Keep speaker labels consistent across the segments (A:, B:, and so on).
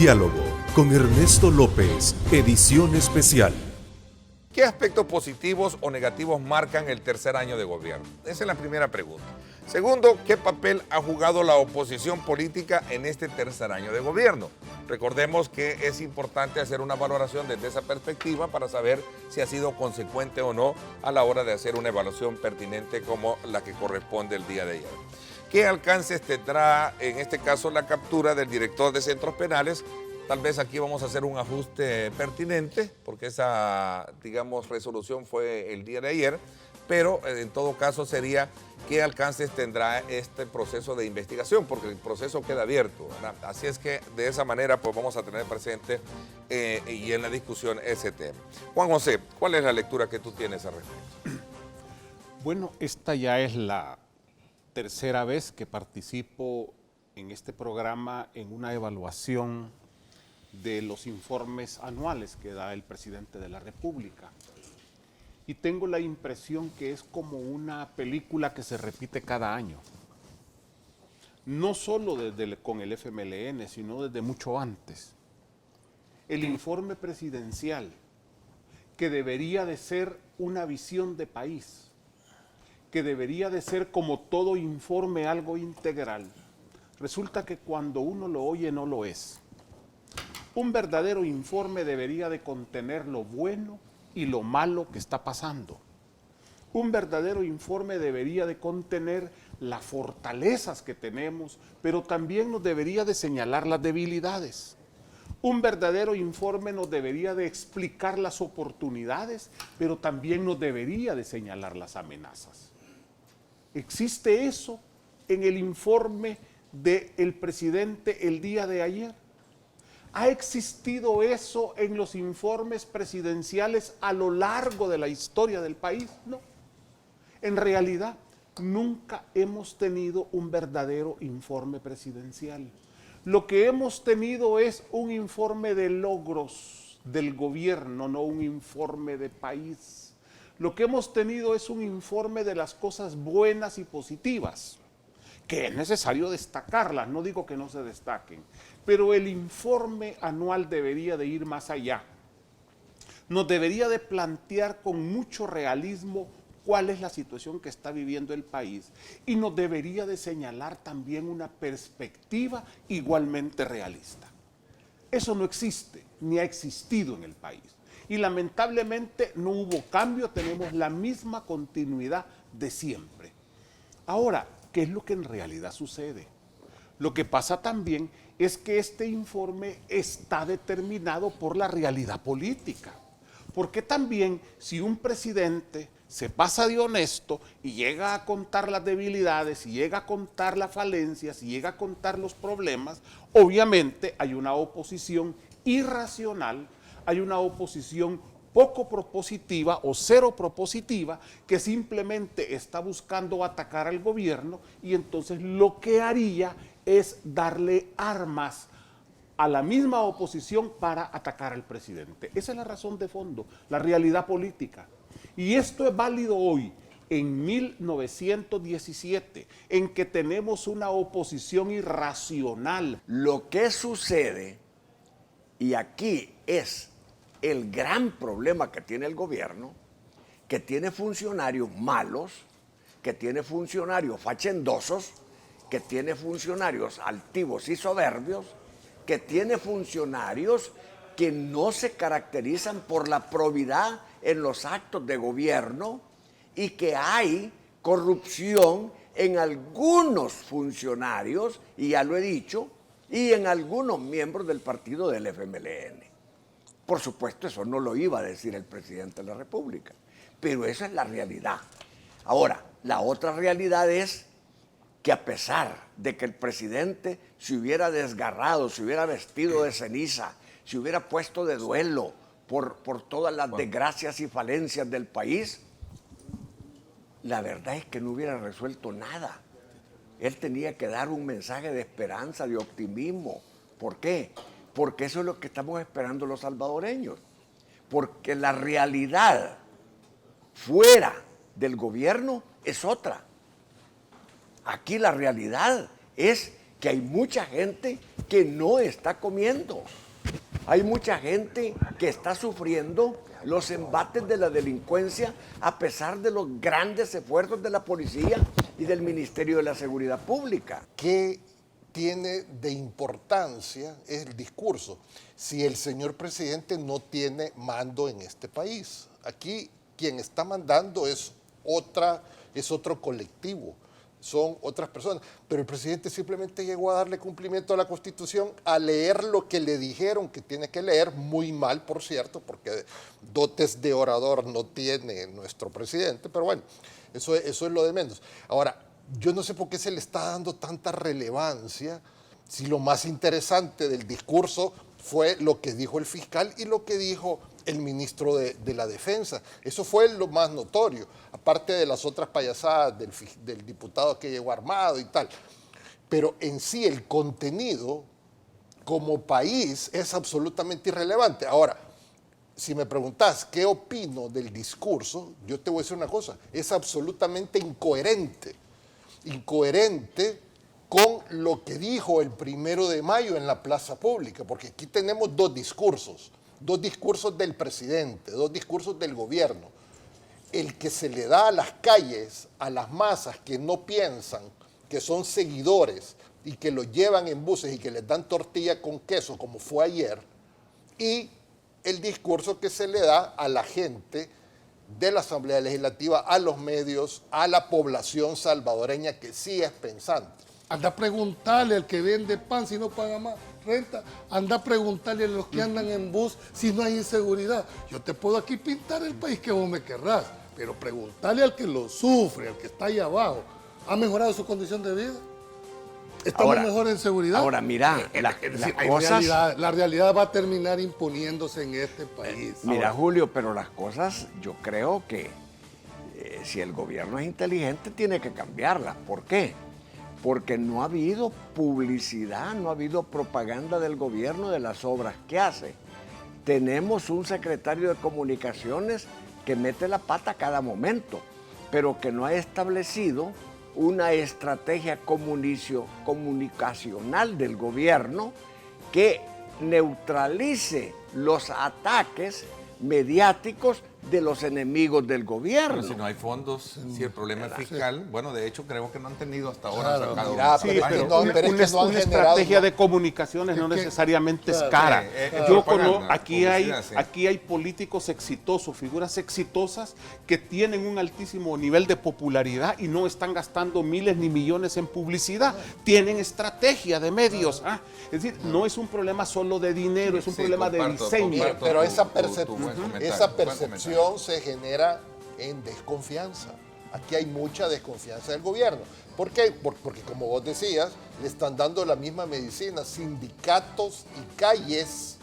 A: Diálogo con Ernesto López, edición especial.
B: ¿Qué aspectos positivos o negativos marcan el tercer año de gobierno? Esa es la primera pregunta. Segundo, ¿qué papel ha jugado la oposición política en este tercer año de gobierno? Recordemos que es importante hacer una valoración desde esa perspectiva para saber si ha sido consecuente o no a la hora de hacer una evaluación pertinente como la que corresponde el día de ayer. ¿Qué alcances tendrá en este caso la captura del director de centros penales? Tal vez aquí vamos a hacer un ajuste pertinente, porque esa, digamos, resolución fue el día de ayer, pero en todo caso sería qué alcances tendrá este proceso de investigación, porque el proceso queda abierto, ¿verdad? Así es que de esa manera pues vamos a tener presente y en la discusión ese tema. Juan José, ¿cuál es la lectura que tú tienes al respecto?
C: Bueno, esta ya es la tercera vez que participo en este programa en una evaluación de los informes anuales que da el presidente de la República. Y tengo la impresión que es como una película que se repite cada año. No solo con el FMLN, sino desde mucho antes. El informe presidencial, que debería de ser una visión de país, que debería de ser como todo informe algo integral, resulta que cuando uno lo oye no lo es. Un verdadero informe debería de contener lo bueno y lo malo que está pasando. Un verdadero informe debería de contener las fortalezas que tenemos, pero también nos debería de señalar las debilidades. Un verdadero informe nos debería de explicar las oportunidades, pero también nos debería de señalar las amenazas. ¿Existe eso en el informe del presidente el día de ayer? ¿Ha existido eso en los informes presidenciales a lo largo de la historia del país? No. En realidad, nunca hemos tenido un verdadero informe presidencial. Lo que hemos tenido es un informe de logros del gobierno, no un informe de país. Lo que hemos tenido es un informe de las cosas buenas y positivas, que es necesario destacarlas, no digo que no se destaquen, pero el informe anual debería de ir más allá. Nos debería de plantear con mucho realismo cuál es la situación que está viviendo el país y nos debería de señalar también una perspectiva igualmente realista. Eso no existe, ni ha existido en el país. Y lamentablemente no hubo cambio, tenemos la misma continuidad de siempre. Ahora, ¿qué es lo que en realidad sucede? Lo que pasa también es que este informe está determinado por la realidad política. Porque también si un presidente se pasa de honesto y llega a contar las debilidades, y llega a contar las falencias, y llega a contar los problemas, obviamente hay una oposición irracional, hay una oposición poco propositiva o cero propositiva que simplemente está buscando atacar al gobierno y entonces lo que haría es darle armas a la misma oposición para atacar al presidente. Esa es la razón de fondo, la realidad política. Y esto es válido hoy, en 1917, en que tenemos una oposición irracional.
D: Lo que sucede, y aquí es el gran problema que tiene el gobierno, que tiene funcionarios malos, que tiene funcionarios fachendosos, que tiene funcionarios altivos y soberbios, que tiene funcionarios que no se caracterizan por la probidad en los actos de gobierno y que hay corrupción en algunos funcionarios, y ya lo he dicho, y en algunos miembros del partido del FMLN. Por supuesto, eso no lo iba a decir el presidente de la República, pero esa es la realidad. Ahora, la otra realidad es que a pesar de que el presidente se hubiera desgarrado, se hubiera vestido de ceniza, se hubiera puesto de duelo por todas las desgracias y falencias del país, la verdad es que no hubiera resuelto nada. Él tenía que dar un mensaje de esperanza, de optimismo. ¿Por qué? Porque eso es lo que estamos esperando los salvadoreños. Porque la realidad fuera del gobierno es otra. Aquí la realidad es que hay mucha gente que no está comiendo. Hay mucha gente que está sufriendo los embates de la delincuencia a pesar de los grandes esfuerzos de la policía y del Ministerio de la Seguridad Pública.
E: ¿Qué tiene de importancia el discurso si el señor presidente no tiene mando en este país? Aquí quien está mandando es otro colectivo, son otras personas, pero el presidente simplemente llegó a darle cumplimiento a la Constitución, a leer lo que le dijeron que tiene que leer, muy mal, por cierto, porque dotes de orador no tiene nuestro presidente, pero bueno, eso es lo de menos. Ahora, yo no sé por qué se le está dando tanta relevancia si lo más interesante del discurso fue lo que dijo el fiscal y lo que dijo el ministro de la Defensa. Eso fue lo más notorio, aparte de las otras payasadas del diputado que llegó armado y tal. Pero en sí el contenido como país es absolutamente irrelevante. Ahora, si me preguntás qué opino del discurso, yo te voy a decir una cosa, es absolutamente incoherente con lo que dijo el 1 de mayo en la plaza pública, porque aquí tenemos dos discursos del presidente, dos discursos del gobierno. El que se le da a las calles, a las masas que no piensan, que son seguidores y que los llevan en buses y que les dan tortilla con queso, como fue ayer, y el discurso que se le da a la gente de la Asamblea Legislativa, a los medios, a la población salvadoreña que sí es pensante.
F: Anda a preguntarle al que vende pan si no paga más renta. Anda a preguntarle a los que andan en bus si no hay inseguridad. Yo te puedo aquí pintar el país que vos me querrás, pero preguntarle al que lo sufre, al que está ahí abajo, ¿ha mejorado su condición de vida? ¿Estamos mejor en seguridad?
D: Ahora, mira,
F: la realidad va a terminar imponiéndose en este país.
D: Mira, Julio, pero las cosas, yo creo que si el gobierno es inteligente, tiene que cambiarlas. ¿Por qué? Porque no ha habido publicidad, no ha habido propaganda del gobierno de las obras que hace. Tenemos un secretario de Comunicaciones que mete la pata a cada momento, pero que no ha establecido una estrategia comunicacional del gobierno que neutralice los ataques mediáticos de los enemigos del gobierno.
B: Pero si no hay fondos, si el problema es fiscal, bueno, de hecho creo que no han tenido hasta ahora sacado
C: una estrategia de comunicaciones no necesariamente es cara. Aquí hay políticos exitosos, figuras exitosas que tienen un altísimo nivel de popularidad y no están gastando miles ni millones en publicidad. Tienen estrategia de medios. Es decir, no es un problema solo de dinero, es un problema de diseño.
E: Pero esa percepción se genera en desconfianza. Aquí hay mucha desconfianza del gobierno. ¿Por qué? Porque como vos decías, le están dando la misma medicina. Sindicatos y calles,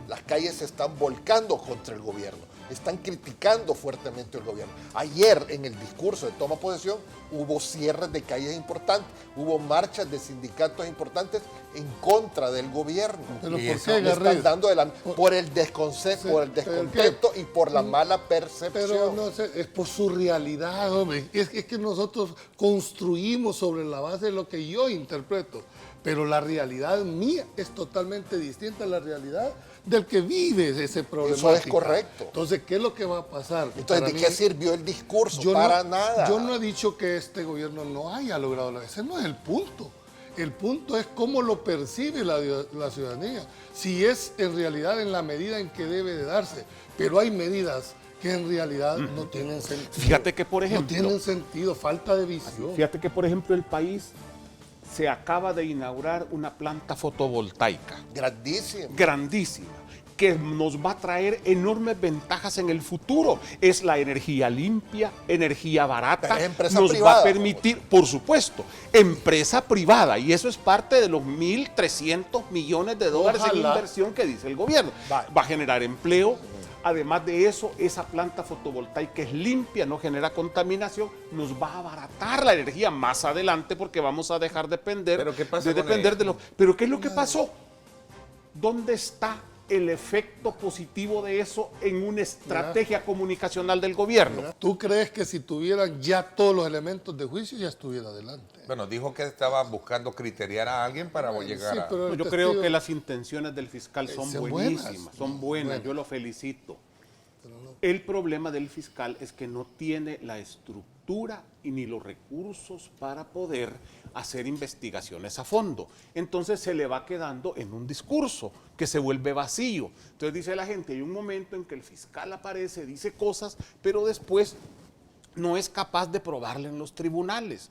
E: las calles se están volcando contra el gobierno. Están criticando fuertemente al gobierno. Ayer, en el discurso de toma de posesión, hubo cierres de calles importantes, hubo marchas de sindicatos importantes en contra del gobierno.
F: ¿Pero
E: y
F: por qué,
E: le están dando por el descontento y por la mala percepción.
F: Pero no sé, es por su realidad, hombre. Es que nosotros construimos sobre la base de lo que yo interpreto. Pero la realidad mía es totalmente distinta a la realidad del que vive ese problema.
E: Eso es correcto.
F: Entonces, ¿qué es lo que va a pasar?
E: Entonces, ¿de qué sirvió el discurso? Nada.
F: Yo no he dicho que este gobierno no haya logrado ese no es el punto. El punto es cómo lo percibe la ciudadanía. Si es en realidad en la medida en que debe de darse. Pero hay medidas que en realidad no tienen sentido.
C: Fíjate que, por ejemplo,
F: no tienen sentido, falta de visión.
C: Fíjate que, por ejemplo, el país se acaba de inaugurar una planta fotovoltaica. Grandísima, que nos va a traer enormes ventajas en el futuro. Es la energía limpia, energía barata. Nos va a permitir, por supuesto, empresa privada. Y eso es parte de los 1.300 millones de dólares en inversión que dice el gobierno. Va a generar empleo. Además de eso, esa planta fotovoltaica es limpia, no genera contaminación, nos va a abaratar la energía más adelante porque vamos a dejar de depender,
B: ¿Pero qué pasa
C: de los... Pero ¿qué es lo que pasó? ¿Dónde está el efecto positivo de eso en una estrategia comunicacional del gobierno?
F: ¿Tú crees que si tuvieran ya todos los elementos de juicio ya estuviera adelante?
B: Bueno, dijo que estaba buscando criteriar a alguien para llegar a...
F: pero el
C: Yo
F: testigo-
C: creo que las intenciones del fiscal son
F: son
C: buenísimas,
F: buenas.
C: son buenas,
F: Bueno.
C: yo lo felicito. El problema del fiscal es que no tiene la estructura y ni los recursos para poder hacer investigaciones a fondo. Entonces se le va quedando en un discurso que se vuelve vacío. Entonces dice la gente, hay un momento en que el fiscal aparece, dice cosas, pero después no es capaz de probarle en los tribunales.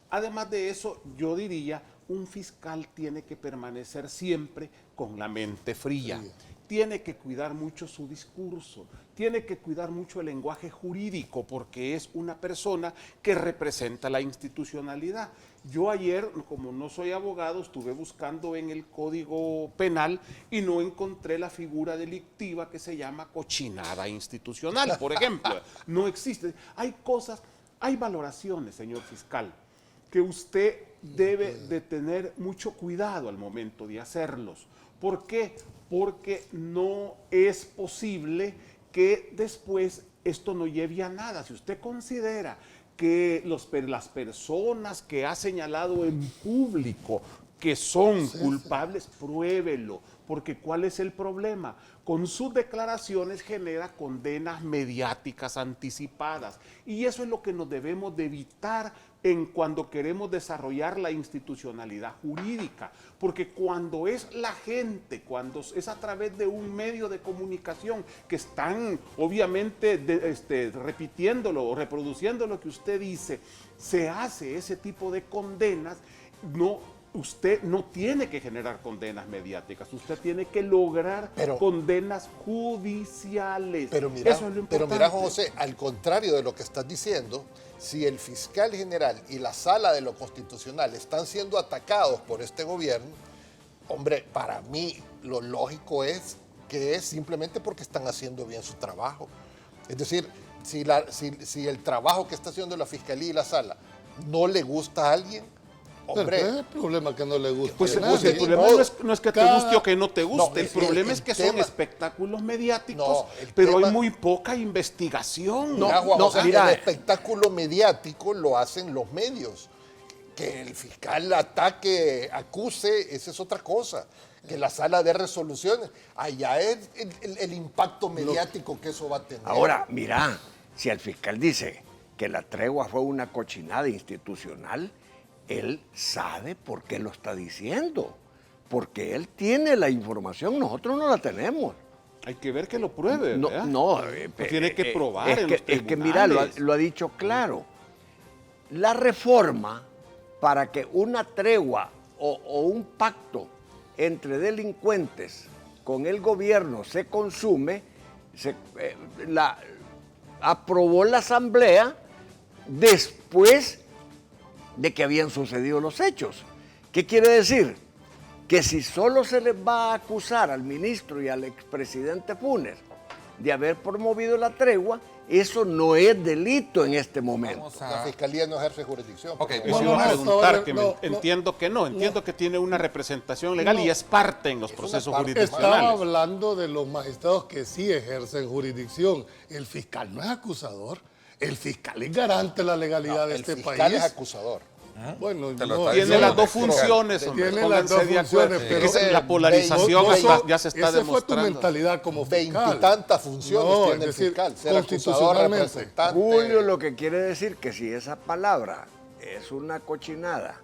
C: Además de eso, yo diría, un fiscal tiene que permanecer siempre con la mente fría. Tiene que cuidar mucho su discurso, tiene que cuidar mucho el lenguaje jurídico, porque es una persona que representa la institucionalidad. Yo ayer, como no soy abogado, estuve buscando en el Código Penal y no encontré la figura delictiva que se llama cochinada institucional, por ejemplo. No existe. Hay cosas, hay valoraciones, señor fiscal, que usted debe de tener mucho cuidado al momento de hacerlos. ¿Por qué? Porque no es posible que después esto no lleve a nada. Si usted considera que las personas que ha señalado en público que son culpables, pruébelo. Porque ¿cuál es el problema? Con sus declaraciones genera condenas mediáticas anticipadas. Y eso es lo que nos debemos de evitar cuando queremos desarrollar la institucionalidad jurídica. Porque cuando es la gente, cuando es a través de un medio de comunicación que están obviamente repitiéndolo o reproduciendo lo que usted dice, se hace ese tipo de condenas, usted no tiene que generar condenas mediáticas, usted tiene que lograr condenas judiciales.
E: Pero mira,
F: Eso es lo
E: pero
F: importante.
E: mira, José, al contrario de lo que estás diciendo, si el fiscal general y la sala de lo constitucional están siendo atacados por este gobierno, hombre, para mí lo lógico es que es simplemente porque están haciendo bien su trabajo. Es decir, si el trabajo que está haciendo la fiscalía y la sala no le gusta a alguien, hombre,
F: Pero es el problema que no le gusta.
C: Pues
F: a nadie.
C: el problema no es que te
F: Cada-
C: guste o que no te guste,
E: No,
C: el problema es que son
E: tema-
C: espectáculos mediáticos,
E: No, el
C: pero
E: tema-
C: hay muy poca investigación.
E: mira, Juan,
D: no,
E: o sea,
D: mira,
E: el espectáculo mediático lo hacen los medios. Que el fiscal ataque, acuse, esa es otra cosa. Que la sala dé resoluciones, allá es el impacto mediático que eso va a tener.
D: Ahora, mira, si el fiscal dice que la tregua fue una cochinada institucional, él sabe por qué lo está diciendo. Porque él tiene la información, nosotros no la tenemos.
C: Hay que ver que lo pruebe,
D: No,
C: ¿verdad?
D: no,
C: Lo tiene que probar
D: es
C: en
D: que,
C: los
D: es que mira,
C: tribunales.
D: lo ha dicho claro. La reforma para que una tregua o un pacto entre delincuentes con el gobierno se consume, aprobó la Asamblea después de que habían sucedido los hechos. ¿Qué quiere decir? Que si solo se les va a acusar al ministro y al expresidente Funes de haber promovido la tregua, eso no es delito en este momento.
B: Vamos
E: La
B: a...
E: fiscalía no ejerce jurisdicción.
B: Ok,
C: Eso
F: No,
C: iba a
F: no,
C: preguntar,
F: no,
C: que
F: no,
C: entiendo que no, entiendo que tiene una representación legal y
F: No.
C: es parte en los
E: Es
C: procesos
E: una parte.
F: Estaba
C: jurisdiccionales.
F: hablando de los magistrados que sí ejercen jurisdicción. El fiscal no es acusador. El fiscal es garante de la legalidad de
E: el
F: este
E: fiscal
F: país.
E: es acusador.
F: Bueno,
B: Te lo
F: no,
B: está
C: Tiene
B: diciendo
C: las dos
B: fiscal.
C: funciones, hombre,
F: Tiene
C: pónganse
F: las dos
C: de acuerdo.
F: funciones, pero-
C: Es que la polarización ya se está
F: esa fue tu
C: demostrando.
F: mentalidad como fiscal.
E: Veintitantas funciones
F: No,
E: tiene
F: es decir,
E: el fiscal. Ser acusador,
F: constitucionalmente.
E: representante.
D: Julio, lo que quiere decir que si esa palabra es una cochinada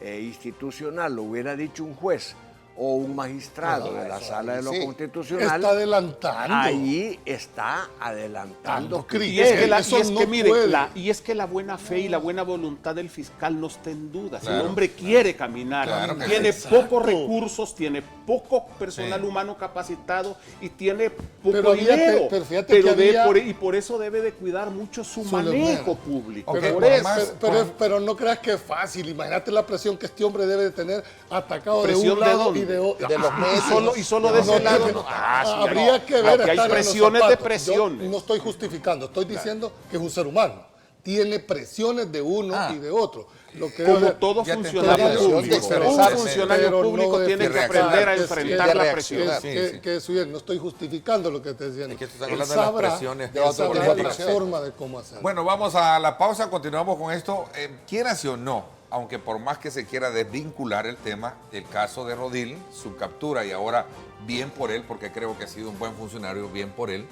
D: institucional, lo hubiera dicho un juez o un magistrado de la
E: eso
D: sala de lo
E: sí.
D: constitucional,
F: Está adelantando.
D: allí está adelantando
F: Dando crítica.
C: Y es que,
F: Eso no
C: mire,
F: puede.
C: y es que la buena fe y la buena voluntad del fiscal no está en duda. Si el
B: Claro.
C: hombre quiere caminar,
B: Claro que
C: tiene
F: sí.
C: pocos
F: Exacto.
C: recursos, tiene poco personal
B: Sí.
C: humano capacitado y tiene poco
F: Pero
C: dinero.
F: fíjate que había-
C: y por eso debe de cuidar mucho su
F: Su
C: manejo
F: dinero.
C: público.
B: Ok,
C: Por
B: por
C: eso.
B: más-
F: Pero no creas que es fácil. Imagínate la presión que este hombre debe de tener atacado de
C: ¿Presión
F: un
C: de
F: lado
C: dónde?
F: y de otro.
E: De los medios.
C: Y solo de ese
F: No,
C: lado.
F: que-
C: No. Sí,
F: habría
C: no.
F: que ver.
C: Aquí hay
F: estar en los
C: presiones de
F: zapatos.
C: presiones.
F: Yo no estoy justificando, estoy diciendo que es un ser humano. tiene presiones de uno y de otro. Lo que
C: Como
F: debe-
C: todo
B: ya te
C: funcionario
B: entendí.
C: público,
E: Expresarse,
C: un funcionario
F: pero no
C: público
F: de
C: tiene que
B: reaccionar,
C: aprender a
F: que-
C: enfrentar
E: de
C: la
E: reaccionar.
C: presión.
B: Sí, sí.
F: que eso bien, no estoy justificando lo que te diciendo.
B: Es que tú estás
F: Él
B: hablando de las
F: sabrá,
B: presiones
E: de otra
F: sabrá la
E: presión.
F: forma de cómo hacerlo.
B: Bueno, vamos a la pausa, continuamos con esto. Quieras o no, aunque por más que se quiera desvincular el tema, el caso de Rodil, su captura y ahora bien por él, porque creo que ha sido un buen funcionario, bien por él,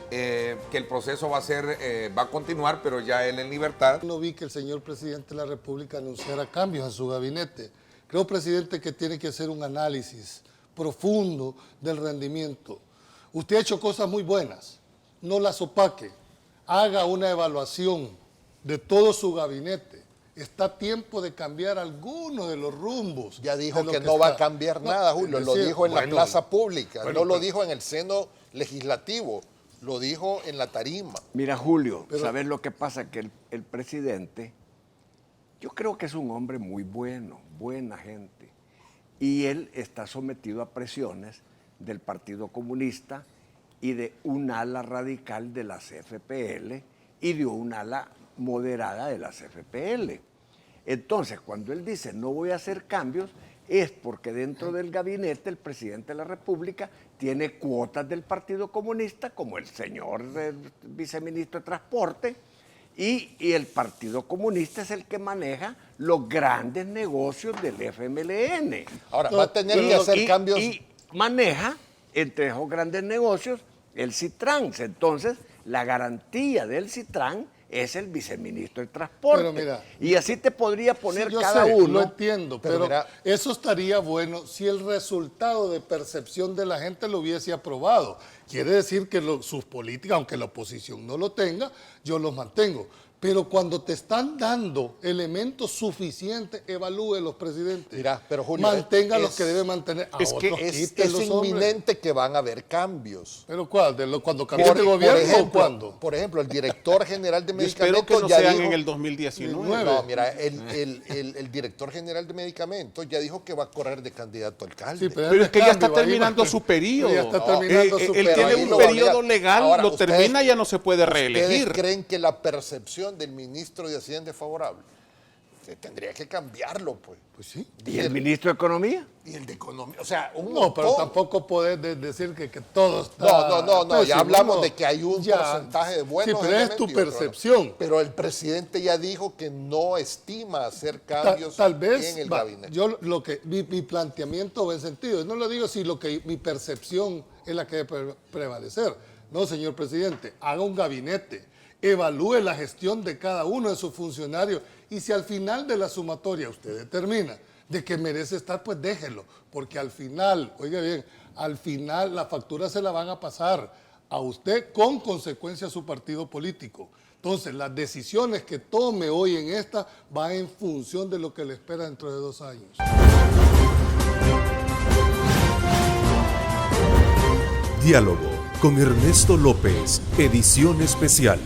B: que el proceso va a continuar, pero ya él en libertad.
F: No vi que el señor presidente de la República anunciara cambios en su gabinete. Creo, presidente, que tiene que hacer un análisis profundo del rendimiento. Usted ha hecho cosas muy buenas, no las opaque. Haga una evaluación de todo su gabinete. Está a tiempo de cambiar algunos de los rumbos.
E: Ya dijo
F: de lo
E: que no va a
F: está.
E: cambiar
F: No,
E: nada,
F: es
E: Julio. Lo
F: decir,
E: dijo en la
F: bueno,
E: plaza pública,
F: bueno,
E: no lo
F: pero-
E: dijo en el seno legislativo, lo dijo en la tarima.
D: Mira, Julio,
F: Pero-
D: ¿sabes lo que pasa? Que el presidente, yo creo que es un hombre muy bueno, buena gente. Y él está sometido a presiones del Partido Comunista y de un ala radical de la CFPL y de un ala moderada de la CFPL. Entonces, cuando él dice no voy a hacer cambios, es porque dentro del gabinete el presidente de la República tiene cuotas del Partido Comunista, como el señor viceministro de Transporte, y el Partido Comunista es el que maneja los grandes negocios del FMLN.
E: Ahora, va a tener que hacer cambios.
D: Y maneja, entre esos grandes negocios, el Citrans. Entonces, la garantía del Citran es el viceministro de Transporte.
F: Pero mira,
D: y así te podría poner
F: Sí, yo
D: cada
F: sé,
D: uno.
F: lo entiendo,
E: Pero
F: pero,
E: mira-
F: eso estaría bueno si el resultado de percepción de la gente lo hubiese aprobado. Quiere decir que sus políticas, aunque la oposición no lo tenga, yo los mantengo. Pero cuando te están dando elementos suficientes, evalúelos, presidente.
E: Mira, pero Julio,
F: mantenga
E: es-
F: los que debe mantener. A
C: es que
F: otros
E: Es
F: quítelos, hombre.
E: inminente que van a haber cambios.
F: ¿Pero cuál? ¿Cuando cambió de gobierno o cuándo?
E: Por ejemplo, el director general de
C: Yo espero
E: medicamentos
C: que no
E: ya
C: sean
E: dijo,
C: en el 2019.
E: No, mira, el director general de medicamentos ya dijo que va a correr de candidato a alcalde.
F: Sí,
C: Pero es que ya está
F: cambio, ahí
C: terminando
F: va.
C: su periodo.
F: Ya está
E: No,
F: terminando su
C: Él
E: pero
C: tiene
E: ahí
C: un
E: lo va a
C: periodo
E: negar.
C: legal,
E: Ahora,
C: lo
E: ustedes-
C: termina y ya no se puede
E: ¿Ustedes
C: reelegir.
E: creen que la percepción del ministro de Hacienda es favorable? Se tendría que cambiarlo, pues.
F: Pues sí.
D: ¿Y el ministro de Economía?
E: Y el de economía, o sea, un
F: No, pero
E: montón.
F: tampoco podés decir que todo está...
E: No, ya
F: pésimo,
E: hablamos
F: no.
E: de que hay un
F: Ya.
E: porcentaje de buenos
F: Sí, pero es
E: elementos
F: tu
E: y otros no.
F: percepción.
E: Pero el presidente ya dijo que no estima hacer cambios
F: Tal vez
E: en el
F: va,
E: gabinete.
F: yo lo que mi planteamiento va en sentido, no lo digo si lo que mi percepción es la que debe prevalecer. No, señor presidente, haga un gabinete, evalúe la gestión de cada uno de sus funcionarios y si al final de la sumatoria usted determina de que merece estar, pues déjelo, porque al final, oiga bien, al final la factura se la van a pasar a usted con consecuencia a su partido político. Entonces, las decisiones que tome hoy en esta van en función de lo que le espera dentro de 2 años.
A: Diálogo con Ernesto López, edición especial.